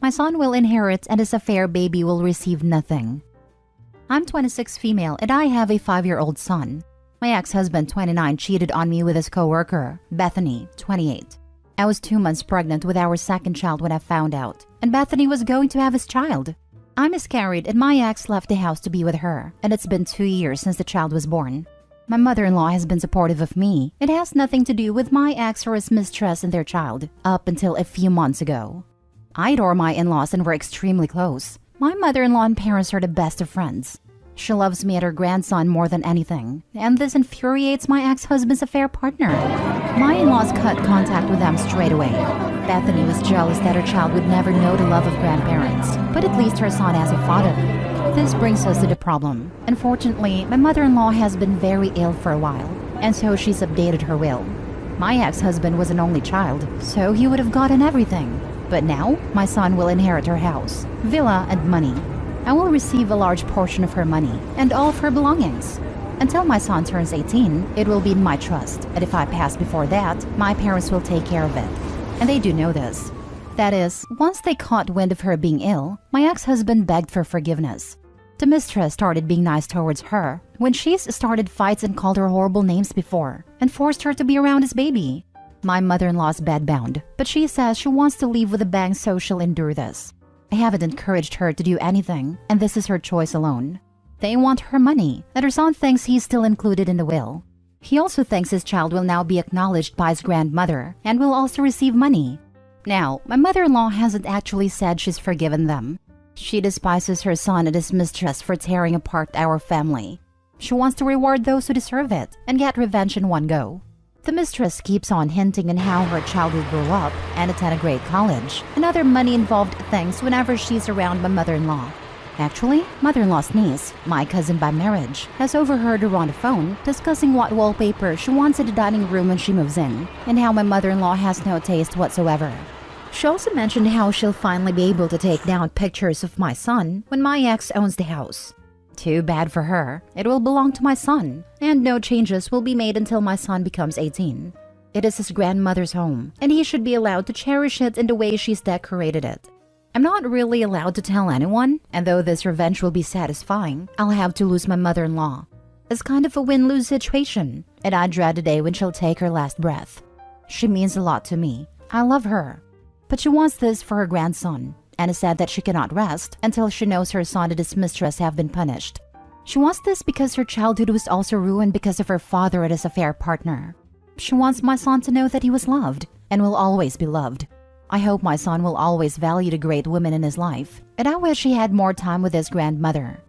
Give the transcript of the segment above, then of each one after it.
My son will inherit and his affair baby will receive nothing. I'm 26 female and I have a 5-year-old son. My ex-husband, 29, cheated on me with his co-worker, Bethany, 28. I was 2 months pregnant with our second child when I found out, and Bethany was going to have his child. I miscarried and my ex left the house to be with her, and it's been 2 years since the child was born. My mother-in-law has been supportive of me. It has nothing to do with my ex or his mistrust in their child, up until a few months ago. I adore my in-laws and we're extremely close. My mother-in-law and parents are the best of friends. She loves me and her grandson more than anything, and this infuriates my ex-husband's affair partner. My in-laws cut contact with them straight away. Bethany was jealous that her child would never know the love of grandparents, but at least her son has a father. This brings us to the problem. Unfortunately, my mother-in-law has been very ill for a while, and so she's updated her will. My ex-husband was an only child, so he would have gotten everything. But now, my son will inherit her house, villa, and money. I will receive a large portion of her money and all of her belongings. Until my son turns 18, it will be in my trust, and if I pass before that, my parents will take care of it. And they do know this. That is, once they caught wind of her being ill, my ex-husband begged for forgiveness. The mistress started being nice towards her when she's started fights and called her horrible names before, and forced her to be around his baby. My mother-in-law's bedbound, but she says she wants to leave with a bang so she'll endure this. I haven't encouraged her to do anything, and this is her choice alone. They want her money, and her son thinks he's still included in the will. He also thinks his child will now be acknowledged by his grandmother, and will also receive money. Now, my mother-in-law hasn't actually said she's forgiven them. She despises her son and his mistress for tearing apart our family. She wants to reward those who deserve it, and get revenge in one go. The mistress keeps on hinting on how her child will grow up and attend a great college and other money-involved things whenever she's around my mother-in-law. Actually, mother-in-law's niece, my cousin by marriage, has overheard her on the phone discussing what wallpaper she wants in the dining room when she moves in, and how my mother-in-law has no taste whatsoever. She also mentioned how she'll finally be able to take down pictures of my son when my ex owns the house. Too bad for her. It will belong to my son, and no changes will be made until my son becomes 18. It is his grandmother's home, and he should be allowed to cherish it in the way she's decorated it. I'm not really allowed to tell anyone, and though this revenge will be satisfying, I'll have to lose my mother-in-law. It's kind of a win-lose situation, and I dread the day when she'll take her last breath. She means a lot to me. I love her. But she wants this for her grandson, and has said that she cannot rest until she knows her son and his mistress have been punished. She wants this because her childhood was also ruined because of her father and his affair partner. She wants my son to know that he was loved, and will always be loved. I hope my son will always value the great women in his life, and I wish he had more time with his grandmother.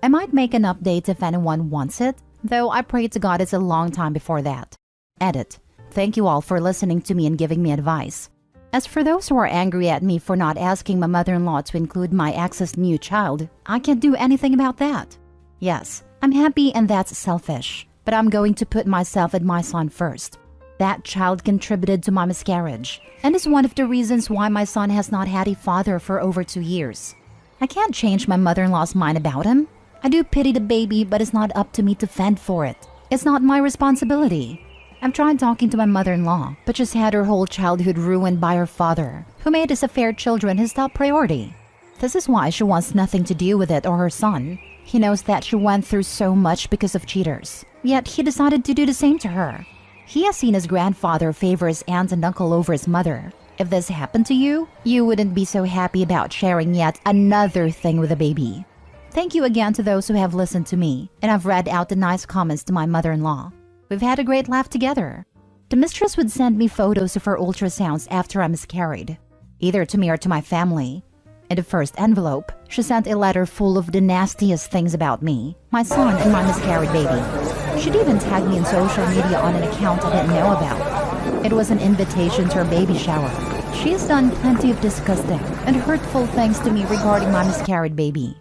I might make an update if anyone wants it, though I pray to God it's a long time before that. Edit. Thank you all for listening to me and giving me advice. As for those who are angry at me for not asking my mother-in-law to include my ex's new child, I can't do anything about that. Yes, I'm happy and that's selfish, but I'm going to put myself and my son first. That child contributed to my miscarriage, and is one of the reasons why my son has not had a father for over 2 years. I can't change my mother-in-law's mind about him. I do pity the baby, but it's not up to me to fend for it. It's not my responsibility. I've tried talking to my mother-in-law, but she's had her whole childhood ruined by her father, who made his affair children his top priority. This is why she wants nothing to do with it or her son. He knows that she went through so much because of cheaters, yet he decided to do the same to her. He has seen his grandfather favor his aunt and uncle over his mother. If this happened to you, you wouldn't be so happy about sharing yet another thing with a baby. Thank you again to those who have listened to me, and I've read out the nice comments to my mother-in-law. We've had a great laugh together. The mistress would send me photos of her ultrasounds after I miscarried, either to me or to my family. In the first envelope, she sent a letter full of the nastiest things about me, my son, and my miscarried baby. She'd even tagged me in social media on an account I didn't know about. It was an invitation to her baby shower. She has done plenty of disgusting and hurtful things to me regarding my miscarried baby.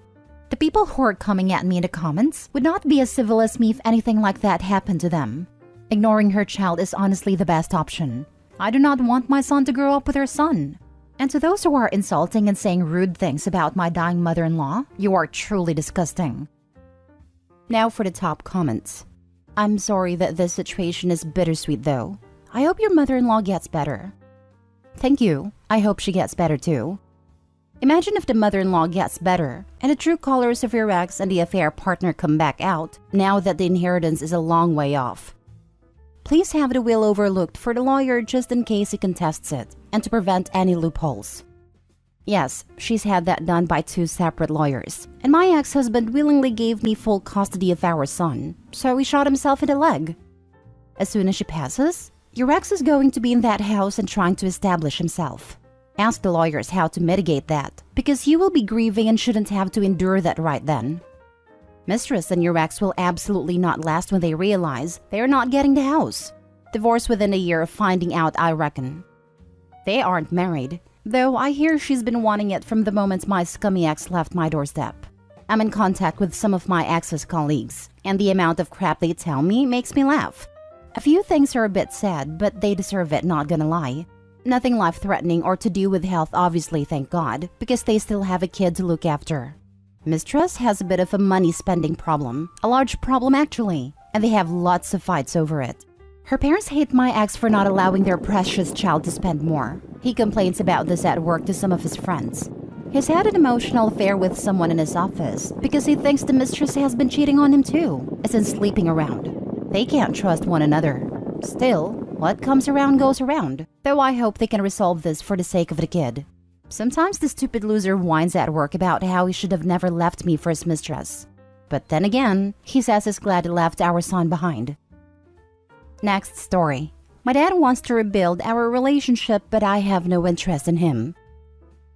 The people who are coming at me in the comments would not be as civil as me if anything like that happened to them. Ignoring her child is honestly the best option. I do not want my son to grow up with her son. And to those who are insulting and saying rude things about my dying mother-in-law, you are truly disgusting. Now for the top comments. I'm sorry that this situation is bittersweet though. I hope your mother-in-law gets better. Thank you. I hope she gets better too. Imagine if the mother-in-law gets better and the true colors of your ex and the affair partner come back out now that the inheritance is a long way off. Please have the will overlooked for the lawyer just in case he contests it and to prevent any loopholes. Yes, she's had that done by 2 separate lawyers, and my ex-husband willingly gave me full custody of our son, so he shot himself in the leg. As soon as she passes, your ex is going to be in that house and trying to establish himself. Ask the lawyers how to mitigate that, because you will be grieving and shouldn't have to endure that right then. Mistress and your ex will absolutely not last when they realize they are not getting the house. Divorce within a year of finding out, I reckon. They aren't married, though I hear she's been wanting it from the moment my scummy ex left my doorstep. I'm in contact with some of my ex's colleagues, and the amount of crap they tell me makes me laugh. A few things are a bit sad, but they deserve it, not gonna lie. Nothing life-threatening or to do with health, obviously, thank God, because they still have a kid to look after. Mistress has a bit of a money-spending problem, a large problem actually, and they have lots of fights over it. Her parents hate my ex for not allowing their precious child to spend more. He complains about this at work to some of his friends. He's had an emotional affair with someone in his office because he thinks the mistress has been cheating on him too, as in sleeping around. They can't trust one another. Still, what comes around goes around, though I hope they can resolve this for the sake of the kid. Sometimes the stupid loser whines at work about how he should have never left me for his mistress. But then again, he says he's glad he left our son behind. Next story. My dad wants to rebuild our relationship, but I have no interest in him.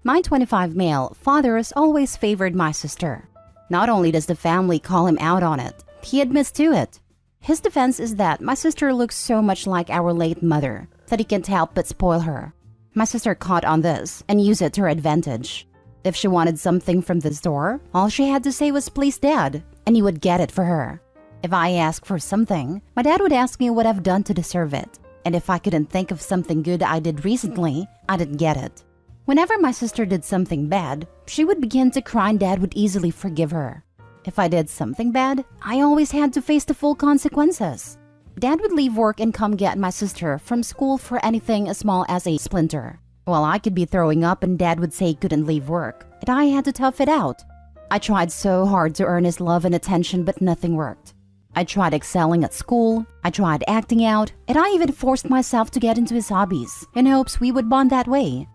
My 25 male father has always favored my sister. Not only does the family call him out on it, he admits to it. His defense is that my sister looks so much like our late mother that he can't help but spoil her. My sister caught on this and used it to her advantage. If she wanted something from the store, all she had to say was "please dad," and he would get it for her. If I asked for something, my dad would ask me what I've done to deserve it. And if I couldn't think of something good I did recently, I didn't get it. Whenever my sister did something bad, she would begin to cry and dad would easily forgive her. If I did something bad, I always had to face the full consequences. Dad would leave work and come get my sister from school for anything as small as a splinter. While I could be throwing up and dad would say he couldn't leave work, and I had to tough it out. I tried so hard to earn his love and attention, but nothing worked. I tried excelling at school, I tried acting out, and I even forced myself to get into his hobbies in hopes we would bond that way.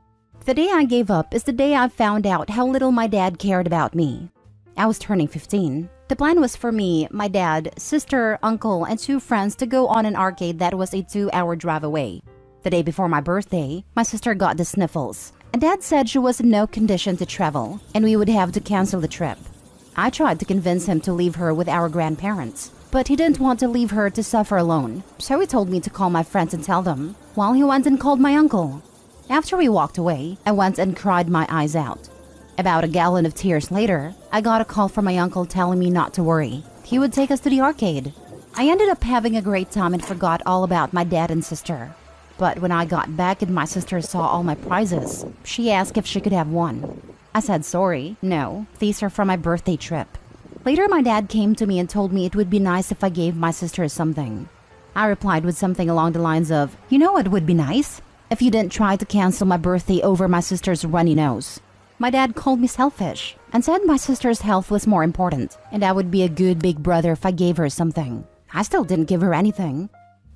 The day I gave up is the day I found out how little my dad cared about me. I was turning 15. The plan was for me, my dad, sister, uncle, and 2 friends to go on an arcade that was a 2-hour drive away. The day before my birthday, my sister got the sniffles, and dad said she was in no condition to travel, and we would have to cancel the trip. I tried to convince him to leave her with our grandparents, but he didn't want to leave her to suffer alone, so he told me to call my friends and tell them, while he went and called my uncle. After we walked away, I went and cried my eyes out. About a gallon of tears later, I got a call from my uncle telling me not to worry. He would take us to the arcade. I ended up having a great time and forgot all about my dad and sister. But when I got back and my sister saw all my prizes, she asked if she could have one. I said sorry, no, these are from my birthday trip. Later, my dad came to me and told me it would be nice if I gave my sister something. I replied with something along the lines of, "You know what would be nice? If you didn't try to cancel my birthday over my sister's runny nose." My dad called me selfish and said my sister's health was more important and I would be a good big brother if I gave her something. I still didn't give her anything.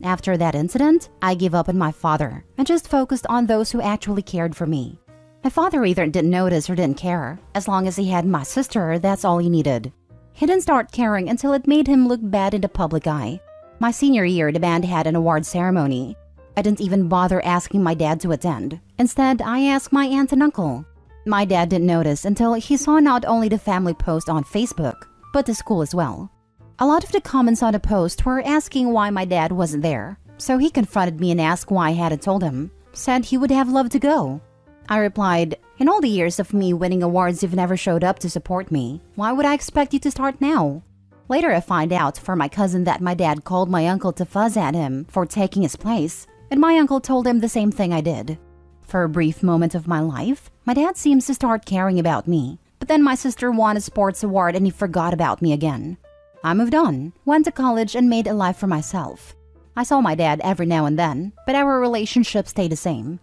After that incident, I gave up on my father and just focused on those who actually cared for me. My father either didn't notice or didn't care. As long as he had my sister, that's all he needed. He didn't start caring until it made him look bad in the public eye. My senior year, the band had an award ceremony. I didn't even bother asking my dad to attend. Instead, I asked my aunt and uncle. My dad didn't notice until he saw not only the family post on Facebook, but the school as well. A lot of the comments on the post were asking why my dad wasn't there, so he confronted me and asked why I hadn't told him. Said he would have loved to go. I replied, "In all the years of me winning awards, you've never showed up to support me. Why would I expect you to start now?" Later, I find out from my cousin that my dad called my uncle to fuzz at him for taking his place, and my uncle told him the same thing I did. For a brief moment of my life, my dad seems to start caring about me, but then my sister won a sports award and he forgot about me again. I moved on, went to college, and made a life for myself. I saw my dad every now and then, but our relationship stayed the same.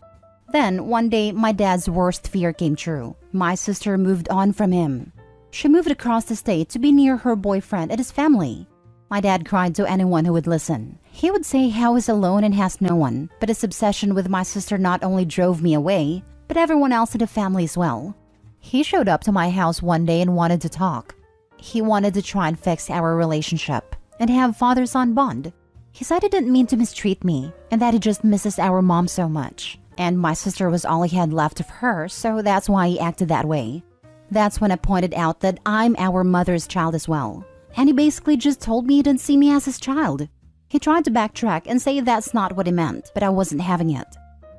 Then, one day, my dad's worst fear came true. My sister moved on from him. She moved across the state to be near her boyfriend and his family. My dad cried to anyone who would listen. He would say how he's alone and has no one, but his obsession with my sister not only drove me away, but everyone else in the family as well. He showed up to my house one day and wanted to talk. He wanted to try and fix our relationship and have father-son bond. He said he didn't mean to mistreat me and that he just misses our mom so much. And my sister was all he had left of her, so that's why he acted that way. That's when I pointed out that I'm our mother's child as well. And he basically just told me he didn't see me as his child. He tried to backtrack and say that's not what he meant, but I wasn't having it.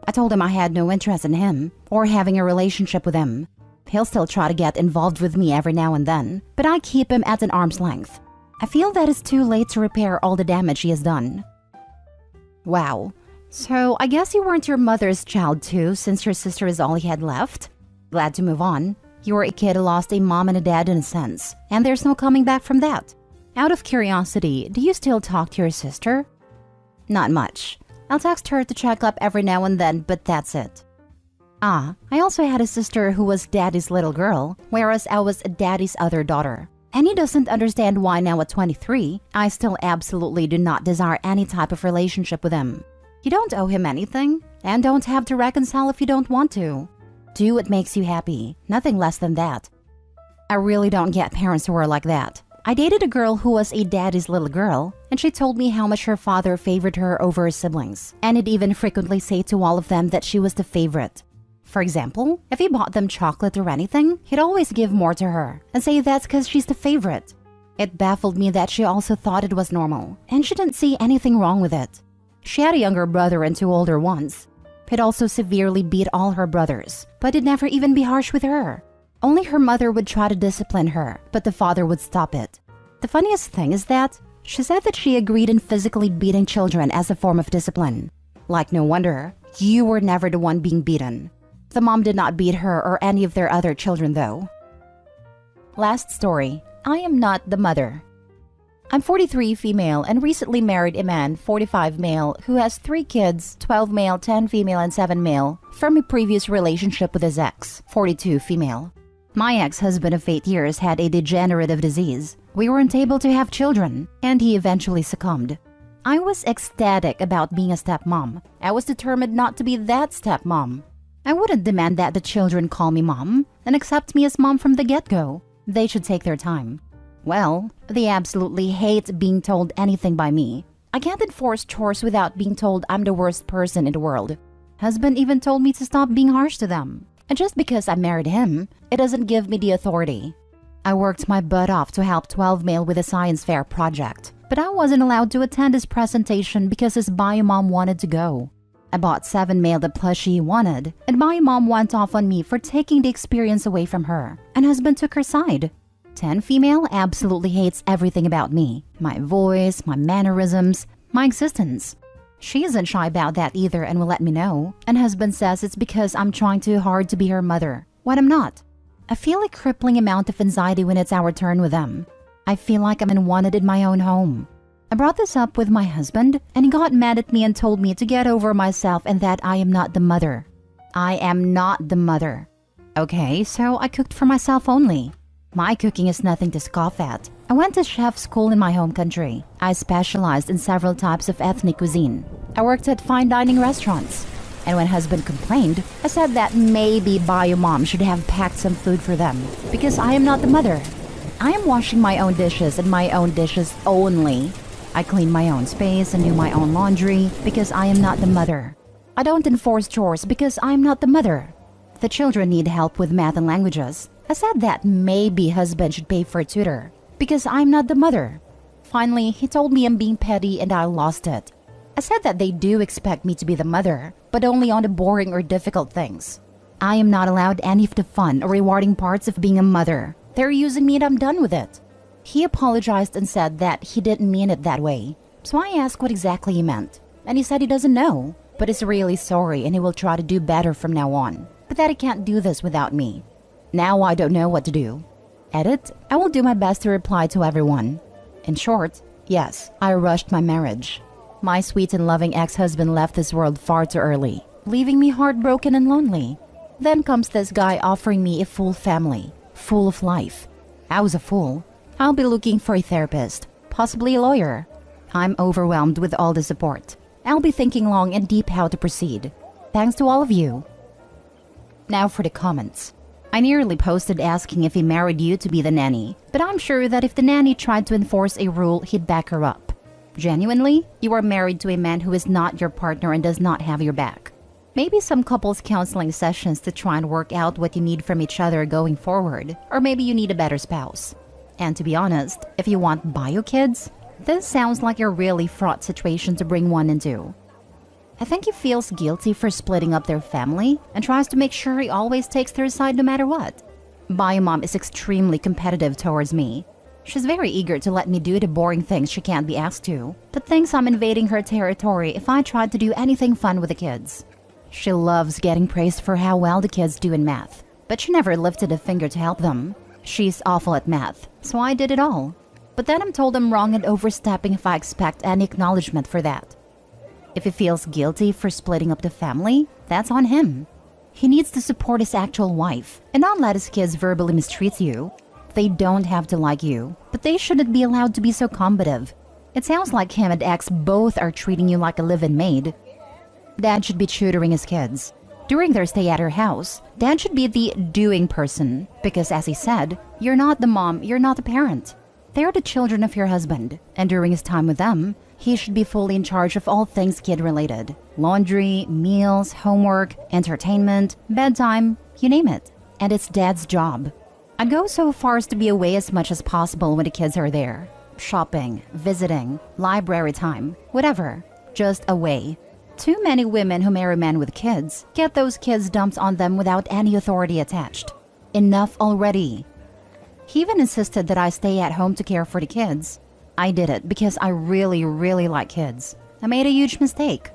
I told him I had no interest in him or having a relationship with him. He'll still try to get involved with me every now and then, but I keep him at an arm's length. I feel that it's too late to repair all the damage he has done. Wow. So I guess you weren't your mother's child too, since your sister is all he had left? Glad to move on. You were a kid who lost a mom and a dad in a sense, and there's no coming back from that. Out of curiosity, do you still talk to your sister? Not much. I'll text her to check up every now and then, but that's it. I also had a sister who was daddy's little girl, whereas I was daddy's other daughter. And he doesn't understand why now at 23, I still absolutely do not desire any type of relationship with him. You don't owe him anything, and don't have to reconcile if you don't want to. Do what makes you happy, nothing less than that. I really don't get parents who are like that. I dated a girl who was a daddy's little girl, and she told me how much her father favored her over her siblings, and he'd even frequently say to all of them that she was the favorite. For example, if he bought them chocolate or anything, he'd always give more to her and say that's because she's the favorite. It baffled me that she also thought it was normal, and she didn't see anything wrong with it. She had a younger brother and two older ones. He'd also severely beat all her brothers, but he'd never even be harsh with her. Only her mother would try to discipline her, but the father would stop it. The funniest thing is that she said that she agreed in physically beating children as a form of discipline. Like, no wonder, you were never the one being beaten. The mom did not beat her or any of their other children though. Last story. I am not the mother. I'm 43 female and recently married a man, 45 male, who has 3 kids, 12 male, 10 female, and 7 male, from a previous relationship with his ex, 42 female. My ex-husband of 8 years had a degenerative disease. We weren't able to have children, and he eventually succumbed. I was ecstatic about being a stepmom. I was determined not to be that stepmom. I wouldn't demand that the children call me mom and accept me as mom from the get-go. They should take their time. Well, they absolutely hate being told anything by me. I can't enforce chores without being told I'm the worst person in the world. Husband even told me to stop being harsh to them. And just because I married him, it doesn't give me the authority. I worked my butt off to help 12 male with a science fair project, but I wasn't allowed to attend his presentation because his bio mom wanted to go. I bought 7 male the plushie he wanted, and my mom went off on me for taking the experience away from her, and husband took her side. 10 female absolutely hates everything about me. My voice, my mannerisms, my existence. She isn't shy about that either and will let me know, and husband says it's because I'm trying too hard to be her mother, when I'm not. I feel a crippling amount of anxiety when it's our turn with them. I feel like I'm unwanted in my own home. I brought this up with my husband, and he got mad at me and told me to get over myself and that I am not the mother. I am not the mother. Okay, so I cooked for myself only. My cooking is nothing to scoff at. I went to chef school in my home country. I specialized in several types of ethnic cuisine. I worked at fine dining restaurants. And when husband complained, I said that maybe bio mom should have packed some food for them because I am not the mother. I am washing my own dishes and my own dishes only. I clean my own space and do my own laundry because I am not the mother. I don't enforce chores because I am not the mother. The children need help with math and languages. I said that maybe husband should pay for a tutor because I'm not the mother. Finally, he told me I'm being petty and I lost it. I said that they do expect me to be the mother, but only on the boring or difficult things. I am not allowed any of the fun or rewarding parts of being a mother. They're using me and I'm done with it. He apologized and said that he didn't mean it that way. So I asked what exactly he meant. And he said he doesn't know, but is really sorry and he will try to do better from now on. But that he can't do this without me. Now I don't know what to do. Edit, I will do my best to reply to everyone. In short, yes, I rushed my marriage. My sweet and loving ex-husband left this world far too early. leaving me heartbroken and lonely. Then comes this guy offering me a full family, full of life. I was a fool. I'll be looking for a therapist, possibly a lawyer. I'm overwhelmed with all the support. I'll be thinking long and deep how to proceed. Thanks to all of you. Now for the comments. I nearly posted asking if he married you to be the nanny, but I'm sure that if the nanny tried to enforce a rule, he'd back her up. Genuinely, you are married to a man who is not your partner and does not have your back. Maybe some couples counseling sessions to try and work out what you need from each other going forward, or maybe you need a better spouse. And to be honest, if you want bio kids, this sounds like a really fraught situation to bring one into. I think he feels guilty for splitting up their family and tries to make sure he always takes their side no matter what. Bio mom is extremely competitive towards me. She's very eager to let me do the boring things she can't be asked to, but thinks I'm invading her territory if I try to do anything fun with the kids. She loves getting praised for how well the kids do in math, but she never lifted a finger to help them. She's awful at math, so I did it all. But then I'm told I'm wrong and overstepping if I expect any acknowledgement for that. If he feels guilty for splitting up the family, that's on him. He needs to support his actual wife and not let his kids verbally mistreat you. They don't have to like you, but they shouldn't be allowed to be so combative. It sounds like him and ex both are treating you like a live-in maid. Dad should be tutoring his kids. During their stay at her house, Dad should be the doing person because, as he said, you're not the mom, you're not the parent. They're the children of your husband, and during his time with them, he should be fully in charge of all things kid-related. Laundry, meals, homework, entertainment, bedtime, you name it. And it's Dad's job. I'd go so far as to be away as much as possible when the kids are there. Shopping, visiting, library time, whatever. Just away. Too many women who marry men with kids get those kids dumped on them without any authority attached. Enough already. He even insisted that I stay at home to care for the kids. I did it because I really like kids. I made a huge mistake.